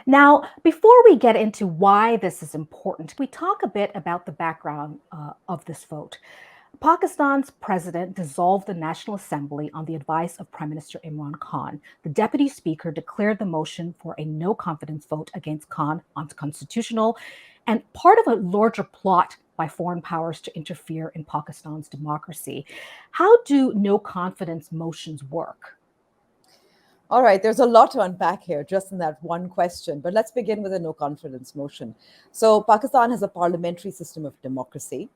Now, before we get into why this is important, we talk a bit about the background of this vote. Pakistan's president dissolved the National Assembly on the advice of Prime Minister Imran Khan. The deputy speaker declared the motion for a no confidence vote against Khan unconstitutional and part of a larger plot by foreign powers to interfere in Pakistan's democracy. How do no confidence motions work? All right, there's a lot to unpack here just in that one question, but let's begin with a no confidence motion. So, Pakistan has a parliamentary system of democracy.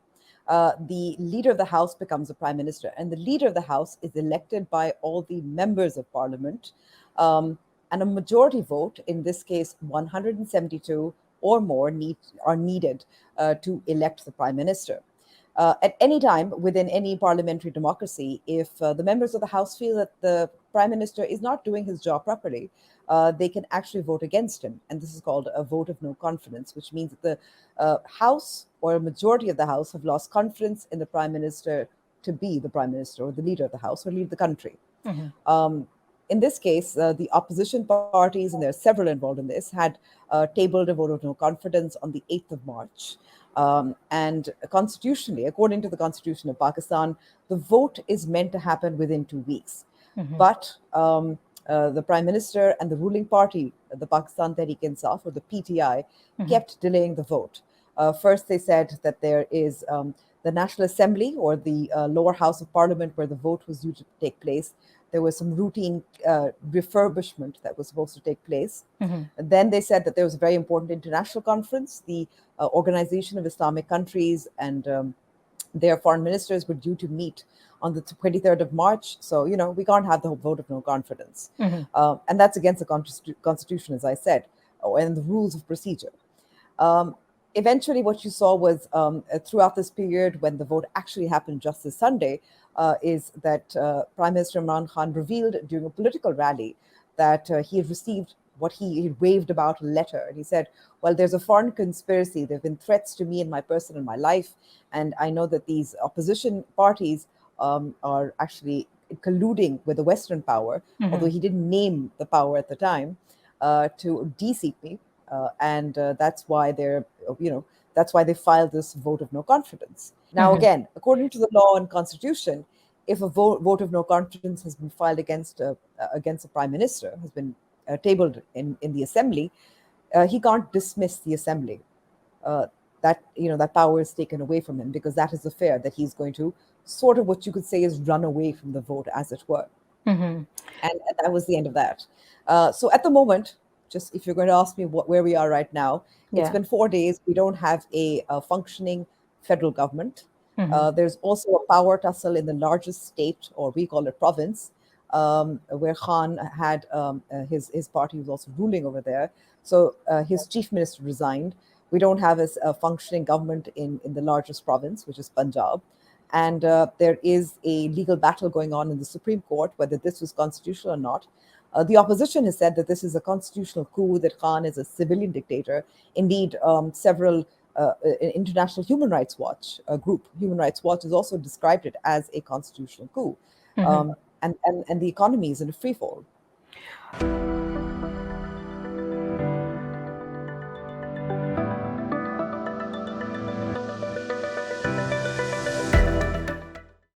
The leader of the House becomes the prime minister, and the leader of the House is elected by all the members of parliament. And a majority vote, in this case 172 or more, are needed to elect the prime minister. At any time within any parliamentary democracy, if the members of the House feel that the prime minister is not doing his job properly, they can actually vote against him. And this is called a vote of no confidence, which means that the House or a majority of the House have lost confidence in the prime minister to be the prime minister or the leader of the House or lead the country. In this case, the opposition parties, and there are several involved in this, had tabled a vote of no confidence on the 8th of March. And constitutionally, according to the Constitution of Pakistan, the vote is meant to happen within 2 weeks. But the Prime Minister and the ruling party, the Pakistan Tehreek-e-Insaf, or the PTI, kept delaying the vote. First, they said that there is the National Assembly, or the lower house of parliament, where the vote was due to take place. There was some routine refurbishment that was supposed to take place. And then they said that there was a very important international conference. The Organization of Islamic Countries and their foreign ministers were due to meet on the 23rd of March. So, we can't have the vote of no confidence. And that's against the Constitution, as I said, and the rules of procedure. Eventually, what you saw was throughout this period, when the vote actually happened just this Sunday, is that Prime Minister Imran Khan revealed during a political rally that he had received what he raved about, a letter. And he said, well, there's a foreign conspiracy. There have been threats to me and my person and my life. And I know that these opposition parties are actually colluding with the Western power, although he didn't name the power at the time, to de-seat me. And that's why that's why they filed this vote of no confidence. Now, again, according to the law and constitution, if a vote of no confidence has been filed against a prime minister, has been tabled in the assembly, he can't dismiss the assembly. That power is taken away from him, because that is affair that he's going to sort of, what you could say, is run away from the vote, as it were. And that was the end of that. So at the moment, just if you're going to ask me where we are right now, it's been 4 days. We don't have a functioning federal government. There's also a power tussle in the largest state, or we call it province, where Khan had his party was also ruling over there. So his chief minister resigned. We don't have a functioning government in the largest province, which is Punjab. And there is a legal battle going on in the Supreme Court, whether this was constitutional or not. The opposition has said that this is a constitutional coup, that Khan is a civilian dictator. Indeed, several International Human Rights Watch group, Human Rights Watch, has also described it as a constitutional coup. And the economy is in a free fall.